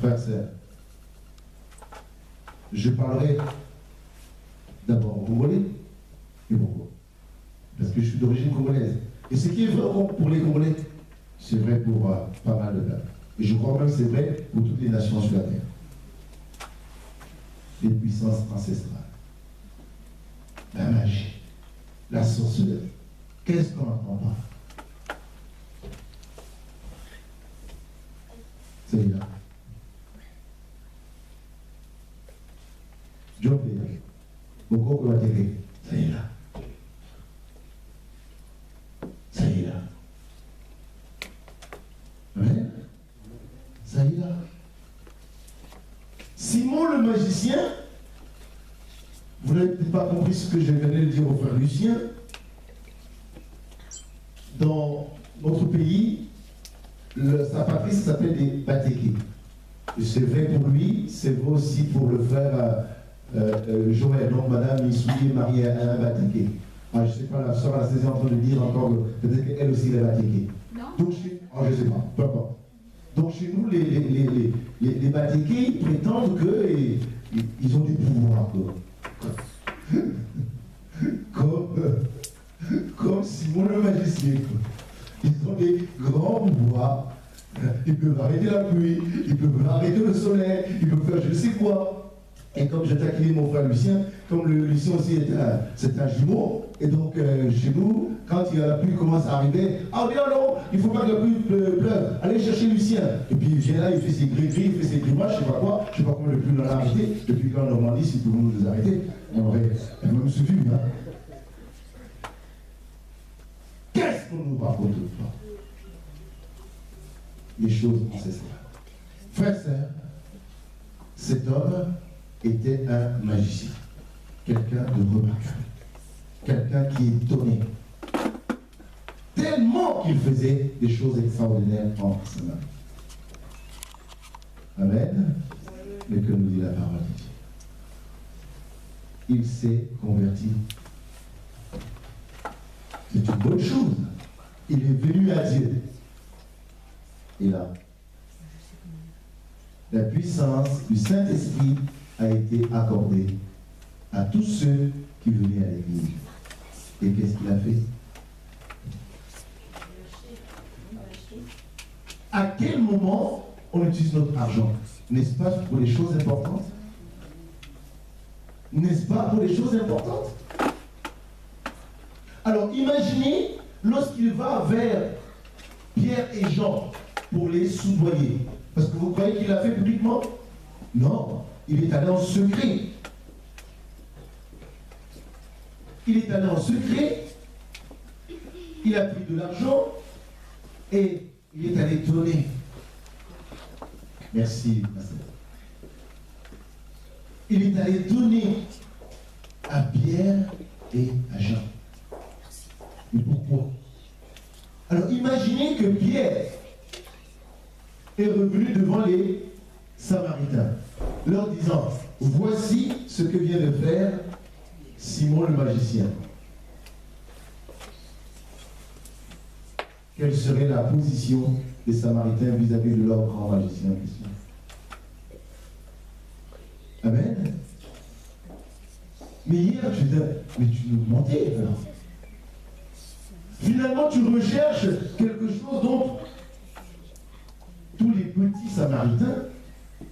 frères et sœurs, je parlerai d'abord au Congolais. Et pourquoi? Parce que je suis d'origine congolaise. Et ce qui est vrai pour les Congolais, c'est vrai pour pas mal de peuples. Et je crois même que c'est vrai pour toutes les nations sur la terre. Les puissances ancestrales, la magie, la sorcellerie. Qu'est-ce qu'on n'entend pas? C'est là. Job est beaucoup de matériel. Ça y est là. Ça y est là. Amen. Ça y est là. Simon le magicien, vous n'avez peut-être pas compris ce que je venais de dire au frère Lucien. Dans notre pays, sa patrie s'appelle des Batékés. C'est vrai pour lui, c'est vrai aussi pour le frère Joël. Donc madame Issouli est mariée à un Batéké. Je ne sais pas, la soeur a en train de dire encore, peut-être qu'elle aussi est Batéké. Non. Donc, je ne sais pas, peu importe. Donc chez nous, les Batékés, ils prétendent qu'ils ont du pouvoir. Comme Simon le magicien. Ils ont des grands pouvoirs. Ils peuvent arrêter la pluie, ils peuvent arrêter le soleil, ils peuvent faire je ne sais quoi. Et comme je taquinais mon frère Lucien, comme le Lucien aussi c'est un jumeau, et donc chez nous, quand la pluie commence à arriver, ah non, il ne faut pas que la pluie pleuve, allez chercher Lucien. Et puis il vient là, il fait ses gris-gris, il fait ses grimaces, je ne sais pas quoi, je ne sais pas comment le pluie l'en a arrêté, depuis quand en Normandie, si tout le monde nous arrêter, on aurait même suffi. Hein. Qu'est-ce qu'on nous raconte pas? Les choses ancestrales. Frères et sœurs, cet homme était un magicien, quelqu'un de remarquable, quelqu'un qui étonnait, tellement qu'il faisait des choses extraordinaires en sa main. Amen. Mais que nous dit la parole de Dieu? Il s'est converti. C'est une bonne chose. Il est venu à Dieu. Et là, la puissance du Saint-Esprit a été accordée à tous ceux qui venaient à l'église. Et qu'est-ce qu'il a fait? À quel moment on utilise notre argent? N'est-ce pas pour les choses importantes? N'est-ce pas pour les choses importantes? Alors imaginez lorsqu'il va vers Pierre et Jean pour les soudoyer. Parce que vous croyez qu'il l'a fait publiquement? Non, il est allé en secret. Il est allé en secret, il a pris de l'argent et il est allé donner. Merci, Pasteur. Il est allé donner à Pierre et à Jean. Mais pourquoi? Alors imaginez que Pierre est revenu devant les Samaritains, leur disant, voici ce que vient de faire Simon le magicien. Quelle serait la position des Samaritains vis-à-vis de leur grand magicien en question? Amen. Mais hier, tu disais, mais tu nous mentais. Alors. Finalement, tu recherches quelque chose dont tous les petits Samaritains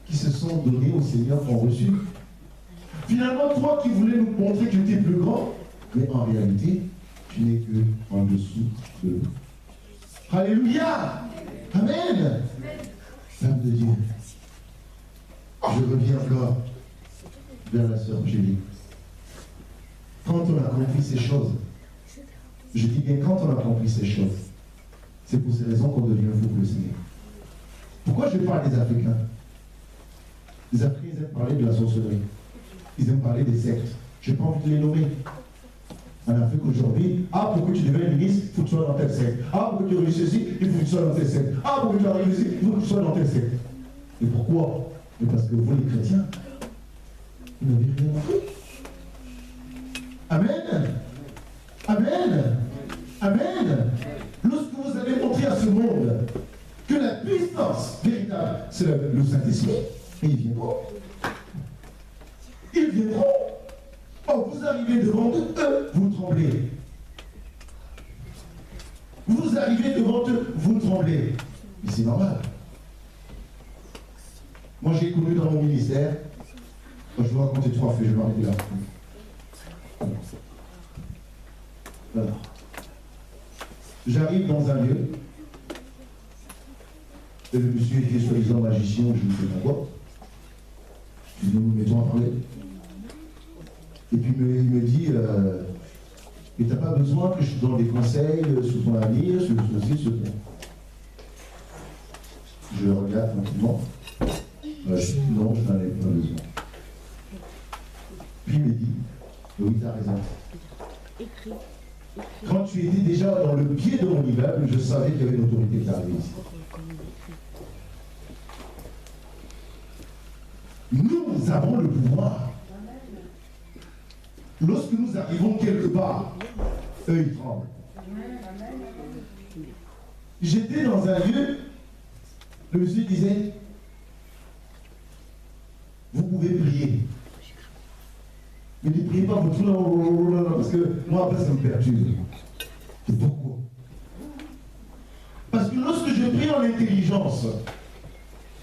qui se sont donnés au Seigneur ont reçu. Finalement, toi qui voulais nous montrer que tu étais plus grand, mais en réalité, tu n'es que en dessous de l'eau. Alléluia! Amen! Femme de Dieu, je reviens encore vers la sœur Julie. Quand on a compris ces choses, je dis bien quand on a compris ces choses, c'est pour ces raisons qu'on devient fou pour le Seigneur. Pourquoi je parle des Africains? Les Africains, ils aiment parler de la sorcellerie. Ils aiment parler des sectes. Je n'ai pas envie de les nommer. En Afrique aujourd'hui, ah, pour que tu deviennes ministre, il faut que tu sois dans telle secte. Ah, pour que tu réussisses ici, il faut que tu sois dans telle secte. Ah, pour que tu arrives ici, il faut que tu sois dans telle secte. Et pourquoi? Mais parce que vous, les chrétiens, vous n'avez rien compris. Amen. Amen. Amen. Lorsque vous avez montré à ce monde que la puissance véritable, c'est le Saint-Esprit. Et ils viendront. Ils viendront. Oh, vous arrivez devant eux, vous tremblez. Vous arrivez devant eux, vous tremblez. Mais c'est normal. Moi, j'ai connu dans mon ministère. Moi, je vais vous raconter 3 faits, je vais m'arrêter là. Voilà. J'arrive dans un lieu. Et le monsieur était soi-disant magicien, je ne sais pas quoi. Je dis, nous nous mettons à parler. Et puis il me dit, mais t'as pas besoin que je te donne des conseils sur ton avenir, sur ceci, sur ton. Je le regarde tranquillement. Je dis, non, je n'en ai pas besoin. Puis il me dit, oui, tu as raison. Quand tu étais déjà dans le pied de mon immeuble, je savais qu'il y avait une autorité qui arrivait ici. Nous avons le pouvoir. Lorsque nous arrivons quelque part, eux, ils tremblent. J'étais dans un lieu, le monsieur disait, vous pouvez prier. Mais ne priez pas votre nom, parce que moi, après, ça me perturbe. C'est pourquoi? Parce que lorsque je prie en intelligence,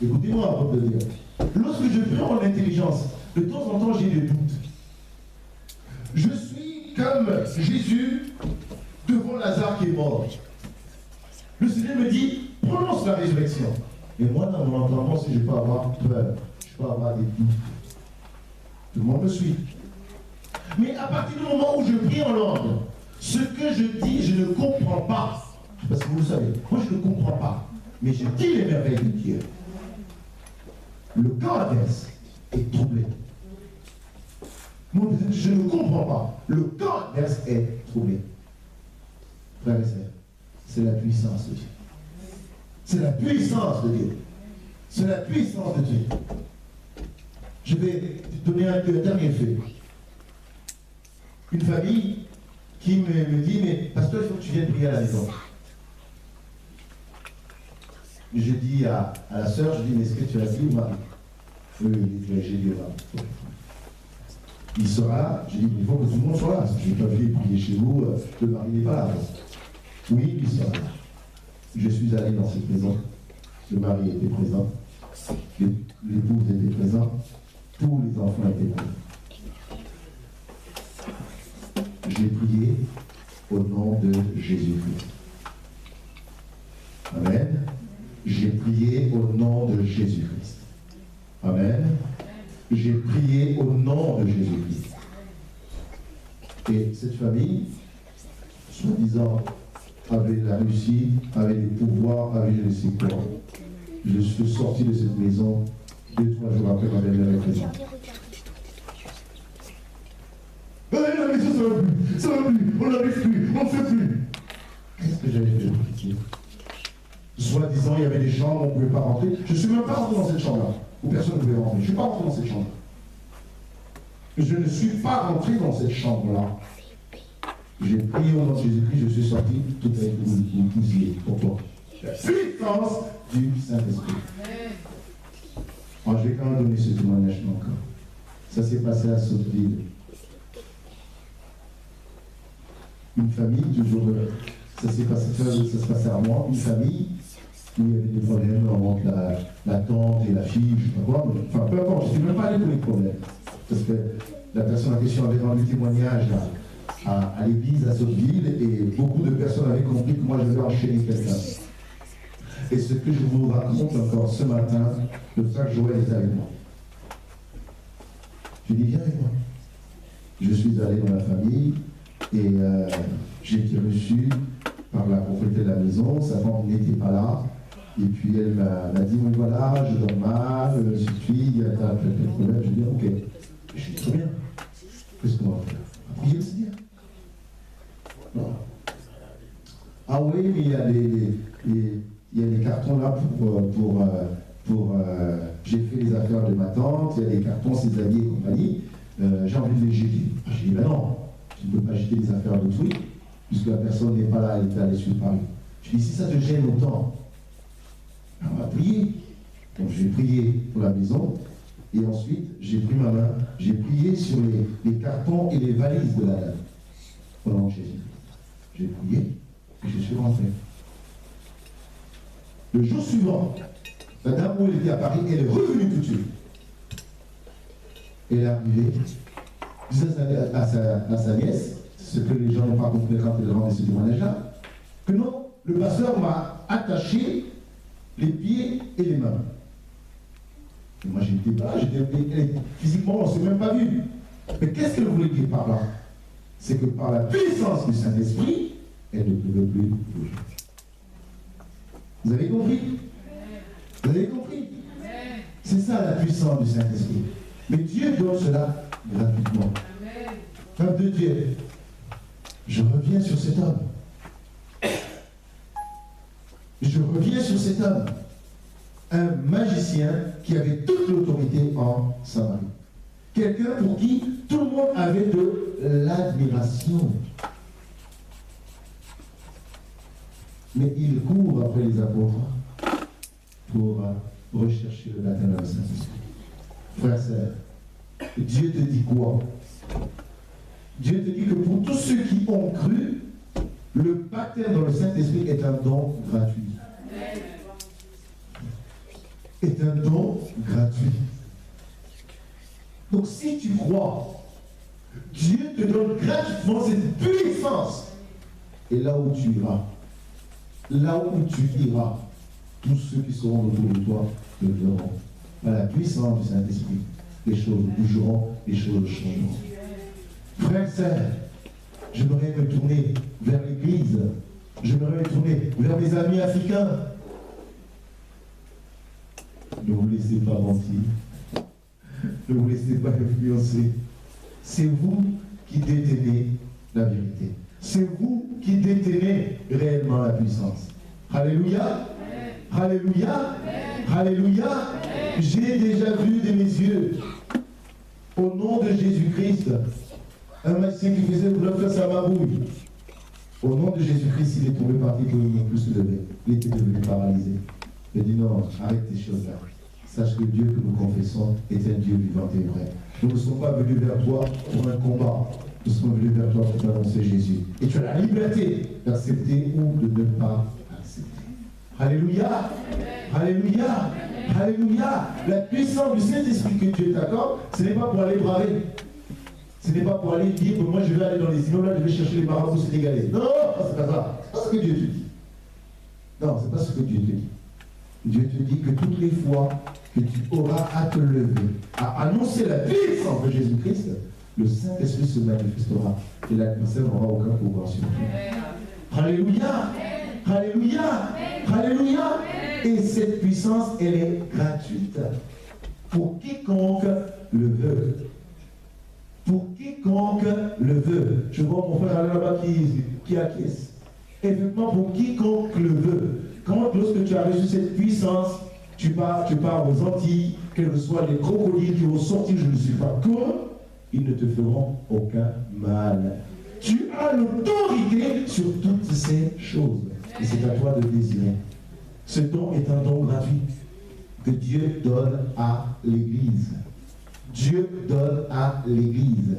écoutez-moi avant de dire, lorsque je prie en intelligence, de temps en temps, j'ai des doutes. Je suis comme Jésus devant Lazare qui est mort. Le Seigneur me dit, prononce la résurrection. Et moi, dans mon entendement, si je peux avoir peur, je peux avoir des doutes. Tout le monde me suit. Mais à partir du moment où je prie en langue, ce que je dis, je ne comprends pas. Parce que vous le savez, moi je ne comprends pas. Mais je dis les merveilles de Dieu. Le corps adverse est troublé. Moi, je ne comprends pas. Le corps adverse est troublé. Frères et sœurs, c'est la puissance de Dieu. C'est la puissance de Dieu. C'est la puissance de Dieu. Je vais te donner un dernier fait. Une famille qui me dit, mais pasteur, il faut que tu viennes prier à la maison. Je dis à la sœur, je dis, mais est-ce que tu as dit, Marie? Oui, j'ai dit, Marie. Il sera là, je dis, mais il faut que tout le monde soit là. Si je ne vais pas venir prier chez vous, le mari n'est pas là. Oui, il sera là. Je suis allé dans cette maison. Le mari était présent. L'épouse était présente. Tous les enfants étaient présents. J'ai prié au nom de Jésus-Christ. Amen. J'ai prié au nom de Jésus-Christ. Amen. J'ai prié au nom de Jésus-Christ. Et cette famille, soi-disant, avait la réussite, avait les pouvoirs, avait je ne sais quoi. Je suis sorti de cette maison 2-3 jours après ma belle-mère est présente. La maison, ça va plus, on n'arrive plus, on ne fait plus. Qu'est-ce que j'avais fait pour pitié? Soi-disant, il y avait des chambres, on ne pouvait pas rentrer. Je ne suis même pas rentré dans cette chambre-là, où personne ne pouvait rentrer. Je ne suis pas rentré dans cette chambre. Je ne suis pas rentré dans cette chambre-là. J'ai prié au nom de Jésus-Christ, je suis sorti tout avec une poussière. Pourquoi? La puissance du Saint-Esprit. Alors, je vais quand même donner ce témoignage encore. Ça s'est passé à Sotteville. Une famille, toujours, ça se passait à moi, une famille où il y avait des problèmes entre la tante et la fille, je ne sais pas quoi, mais, enfin peu importe, je ne suis même pas allé pour les problèmes. Parce que la personne en question avait rendu témoignage à l'église à Sotteville et beaucoup de personnes avaient compris que moi je devais enchaîner quelqu'un. Et ce que je vous raconte encore ce matin, le frère Joël était avec moi. Je lui ai dit, viens avec moi. Je suis allé dans la famille et j'ai été reçu par la propriétaire de la maison. Sa femme n'était pas là. Et puis elle m'a dit, oui voilà, je dors mal, il y a plein de problèmes. Je lui ai dit, ok, je suis très bien. Qu'est-ce qu'on va faire? Prier le Seigneur. Non. Ah oui, mais il y a des cartons là pour j'ai fait les affaires de ma tante, il y a des cartons, ses amis et compagnie, j'ai envie de les jeter. J'ai dit, ben non, tu ne peux pas jeter les affaires d'autrui, puisque la personne n'est pas là, elle est allée sur Paris. Je dis, si ça te gêne autant, on va prier. Donc j'ai prié pour la maison, et ensuite j'ai pris ma main, j'ai prié sur les cartons et les valises de la dame. Au nom de Jésus. J'ai prié, et je suis rentré. Le jour suivant, la dame où elle était à Paris, elle est revenue tout de suite. Elle est arrivée, disait à sa nièce, ce que les gens n'ont pas compris quand elle rendait ce témoignage-là, que non, le pasteur m'a attaché les pieds et les mains. Et moi j'étais là, physiquement on ne s'est même pas vu. Mais qu'est-ce qu'elle voulait dire par là? C'est que par la puissance du Saint-Esprit, elle ne pouvait plus bouger. Vous avez compris? Vous avez compris? C'est ça la puissance du Saint-Esprit. Mais Dieu donne cela gratuitement. Peuple de Dieu, je reviens sur cet homme. Je reviens sur cet homme. Un magicien qui avait toute l'autorité en Samarie. Quelqu'un pour qui tout le monde avait de l'admiration. Mais il court après les apôtres pour rechercher le baptême dans le Saint-Esprit. Frère, sœur, Dieu te dit quoi? Dieu te dit que pour tous ceux qui ont cru, le baptême dans le Saint-Esprit est un don gratuit. Est un don gratuit. Donc si tu crois, Dieu te donne gratuitement cette puissance. Et là où tu iras, tous ceux qui seront autour de toi le verront. Par la puissance du Saint-Esprit, les choses bougeront, les choses changeront. Frères et sœurs, j'aimerais me tourner vers l'Église. J'aimerais me tourner vers mes amis africains. Ne vous laissez pas mentir. Ne vous laissez pas influencer. C'est vous qui détenez la vérité. C'est vous qui détenez réellement la puissance. Alléluia. Alléluia. Alléluia. J'ai déjà vu de mes yeux, au nom de Jésus-Christ, un magicien qui faisait vouloir faire sa mabouille. Au nom de Jésus-Christ, il est tombé par terre, il ne peut se lever. Il était devenu paralysé. Il dit non, arrête tes choses-là. Sache que Dieu que nous confessons est un Dieu vivant et vrai. Nous ne sommes pas venus vers toi pour un combat. Nous sommes venus vers toi pour annoncer Jésus. Et tu as la liberté d'accepter ou de ne pas accepter. Alléluia. Alléluia. Alléluia. La puissance du Saint-Esprit que Dieu t'accorde, ce n'est pas pour aller braver. Ce n'est pas pour aller dire que moi je vais aller dans les immeubles, je vais chercher les marabouts sénégalais. Non, c'est pas ça. C'est pas ce que Dieu te dit. Non, c'est pas ce que Dieu te dit. Dieu te dit que toutes les fois que tu auras à te lever, à annoncer la puissance de Jésus-Christ, le Saint-Esprit se manifestera et l'adversaire n'aura aucun pouvoir sur toi. Alléluia. Alléluia. Alléluia. Et cette puissance, elle est gratuite pour quiconque le veut. Pour quiconque le veut. Je vois mon frère aller là-bas qui acquiesce. Effectivement, pour quiconque le veut. Quand lorsque tu as reçu cette puissance, tu pars aux Antilles, quels que soient les crocodiles qui vont sortir, je ne suis pas con, ils ne te feront aucun mal. Tu as l'autorité sur toutes ces choses. Et c'est à toi de désirer. Ce don est un don gratuit que Dieu donne à l'Église. Dieu donne à l'Église.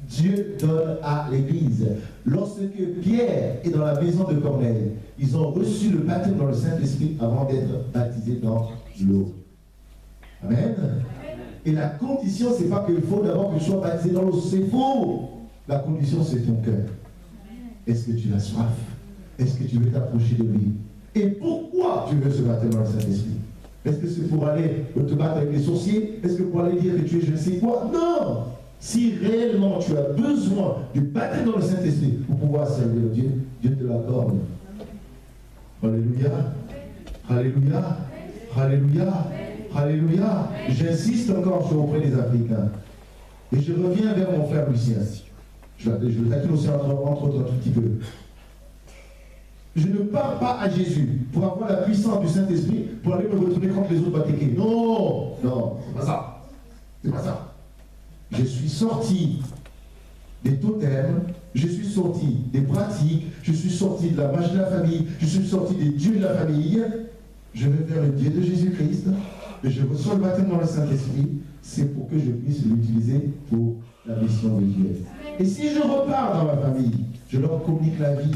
Dieu donne à l'Église. Lorsque Pierre est dans la maison de Corneille, ils ont reçu le baptême dans le Saint-Esprit avant d'être baptisés dans l'eau. Amen. Et la condition, c'est pas qu'il faut d'abord que tu sois baptisé dans l'eau. C'est faux. La condition, c'est ton cœur. Est-ce que tu as soif? Est-ce que tu veux t'approcher de lui? Et pourquoi tu veux ce baptême dans le Saint-Esprit? Est-ce que c'est pour aller te battre avec les sorciers? Est-ce que pour aller dire que tu es je ne sais quoi? Non! Si réellement tu as besoin du baptême dans le Saint-Esprit pour pouvoir servir Dieu, Dieu te l'accorde. Alléluia. Alléluia. Alléluia. Alléluia. J'insiste encore sur auprès des Africains. Et je reviens vers mon frère Lucien. Je le taquine aussi entre autres un tout petit peu. Je ne parle pas à Jésus pour avoir la puissance du Saint-Esprit pour aller me retourner contre les autres batéqués. Non, non, c'est pas ça. C'est pas ça. Je suis sorti des totems, je suis sorti des pratiques, je suis sorti de la marche de la famille, je suis sorti des dieux de la famille. Je vais vers le Dieu de Jésus-Christ je reçois le baptême dans le Saint-Esprit, c'est pour que je puisse l'utiliser pour la mission de Dieu. Et si je repars dans ma famille, je leur communique la vie.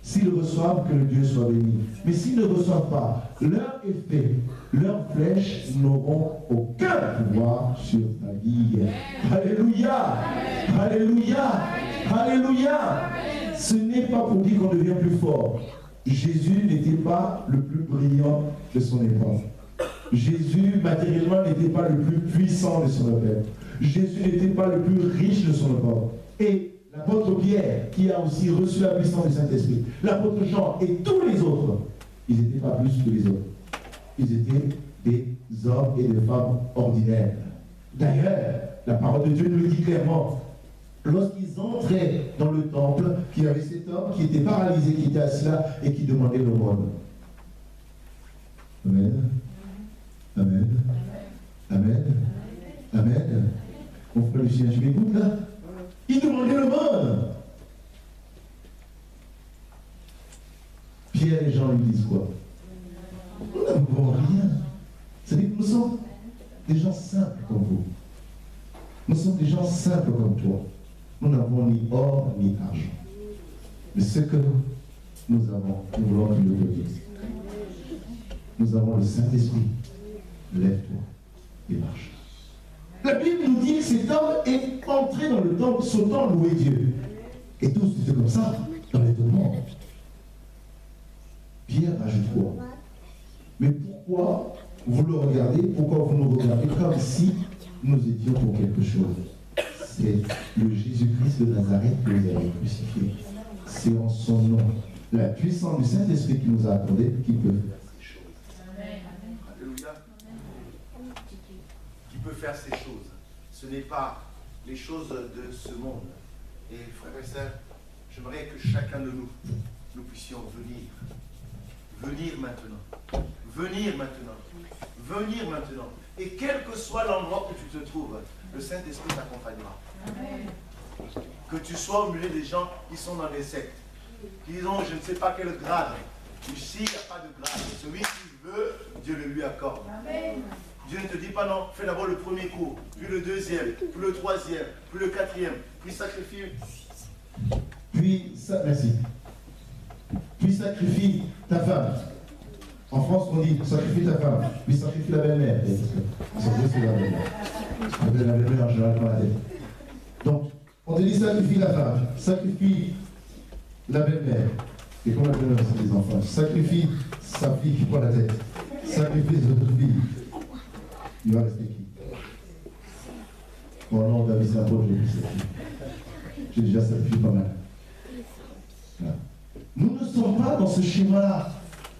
S'ils reçoivent, que le Dieu soit béni. Mais s'ils ne reçoivent pas, leur effet, leurs flèches n'auront aucun pouvoir sur ta vie. Alléluia! Alléluia! Alléluia! Ce n'est pas pour dire qu'on devient plus fort. Jésus n'était pas le plus brillant de son époque. Jésus, matériellement, n'était pas le plus puissant de son époque. Jésus n'était pas le plus riche de son époque. Et l'apôtre Pierre, qui a aussi reçu la puissance du Saint-Esprit, l'apôtre Jean et tous les autres, ils n'étaient pas plus que les autres. Ils étaient des hommes et des femmes ordinaires. D'ailleurs, la parole de Dieu nous le dit clairement. Lorsqu'ils entraient dans le temple, qu'il y avait cet homme qui était paralysé, qui était assis là et qui demandait l'aumône. Amen. Amen. Amen. Amen. Mon frère Lucien, tu m'écoutes là? Il demandait l'aumône. Pierre et Jean lui disent quoi? Nous n'avons rien. Vous savez que nous sommes des gens simples comme vous. Nous sommes des gens simples comme toi. Nous n'avons ni or ni argent. Mais ce que nous avons, nous voulons qu'il le dise. Nous avons le Saint-Esprit. Lève-toi et marche. La Bible nous dit que cet homme est entré dans le temple sautant louer Dieu. Et tous étaient comme ça, dans l'étonnement. Pierre ajoute quoi? Mais pourquoi vous le regardez? Pourquoi vous nous regardez comme si nous étions pour quelque chose? C'est le Jésus-Christ de Nazareth que vous avez crucifié. C'est en son nom, la puissance du Saint-Esprit qui nous a accordé, qui peut faire ces choses. Alléluia. Qui peut faire ces choses. Ce n'est pas les choses de ce monde. Et frères et sœurs, j'aimerais que chacun de nous puissions venir. Venir maintenant. Venir maintenant. Venir maintenant. Et quel que soit l'endroit où tu te trouves, le Saint-Esprit t'accompagnera. Que tu sois au milieu des gens qui sont dans des sectes, qui ont je ne sais pas quel grade. Ici, il n'y a pas de grade. Celui qui veut, Dieu le lui accorde. Amen. Dieu ne te dit pas non, fais d'abord le premier cours, puis le deuxième, puis le troisième, puis le quatrième, puis sacrifie. Merci. Puis sacrifie ta femme. En France, on dit sacrifie ta femme, puis sacrifie la belle-mère. C'est la belle-mère. La belle-mère en général dans la tête. Donc, on te dit sacrifie la femme, sacrifie la belle-mère. Et comme la belle-mère, c'est des enfants. Sacrifie sa fille qui prend la tête. Sacrifie les autres filles. Il va rester qui? Bon, non, David, c'est un pauvre, j'ai déjà sacrifié pas mal. Voilà. Nous ne sommes pas dans ce schéma-là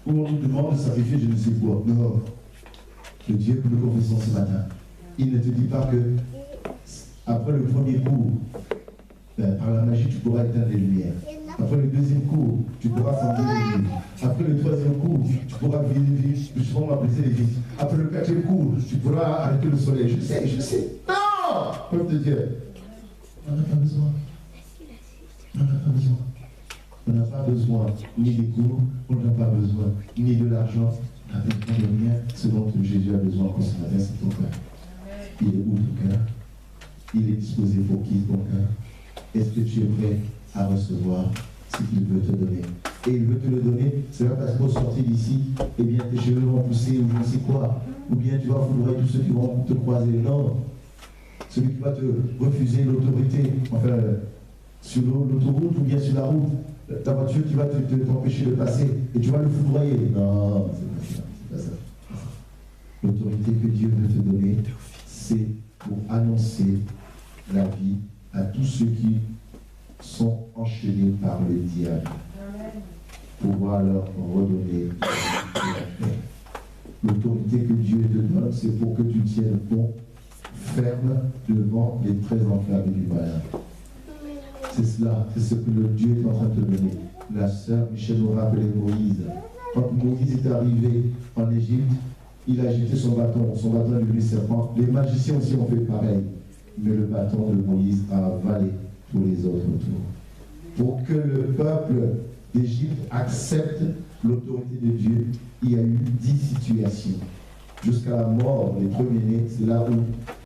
où on nous demande de sacrifier je ne sais quoi. Non. Le Dieu que nous confessons ce matin, il ne te dit pas que après le premier cours, par la magie, tu pourras éteindre les lumières. Après le deuxième cours, tu pourras fermer les lumières. Après le troisième cours, tu pourras briser les vis. Après le quatrième cours, tu pourras arrêter le soleil. Je sais. Non! Peuple de Dieu. On n'a pas besoin. On n'a pas besoin. On n'a pas besoin ni des cours, on n'a pas besoin ni de l'argent, on n'a besoin de rien. Ce dont Jésus a besoin pour ce matin, c'est ton cœur. Il est où ton cœur? Il est disposé pour qui ton cœur? Est-ce que tu es prêt à recevoir ce qu'il veut te donner? Et il veut te le donner, c'est pas parce qu'au sortir d'ici, eh bien tes cheveux vont pousser ou je ne sais quoi, ou bien tu vas foudroyer tous ceux qui vont te croiser. Non. Celui qui va te refuser l'autorité, enfin, sur l'autoroute ou bien sur la route, ta voiture qui va t'empêcher de passer, et tu vas le foudroyer. Non, c'est pas ça. L'autorité que Dieu veut te donner, c'est pour annoncer la vie à tous ceux qui sont enchaînés par le diable. Pouvoir leur redonner la paix. L'autorité que Dieu te donne, c'est pour que tu tiennes bon, ferme devant les traits enflammés du malin. C'est cela, c'est ce que le Dieu est en train de te donner. La sœur Michel nous rappelait Moïse. Quand Moïse est arrivé en Égypte, il a agité son bâton est devenu serpent. Les magiciens aussi ont fait pareil. Mais le bâton de Moïse a avalé tous les autres autour. Pour que le peuple d'Égypte accepte l'autorité de Dieu, il y a eu 10 situations. jusqu'à la mort, les premiers-nés, c'est là où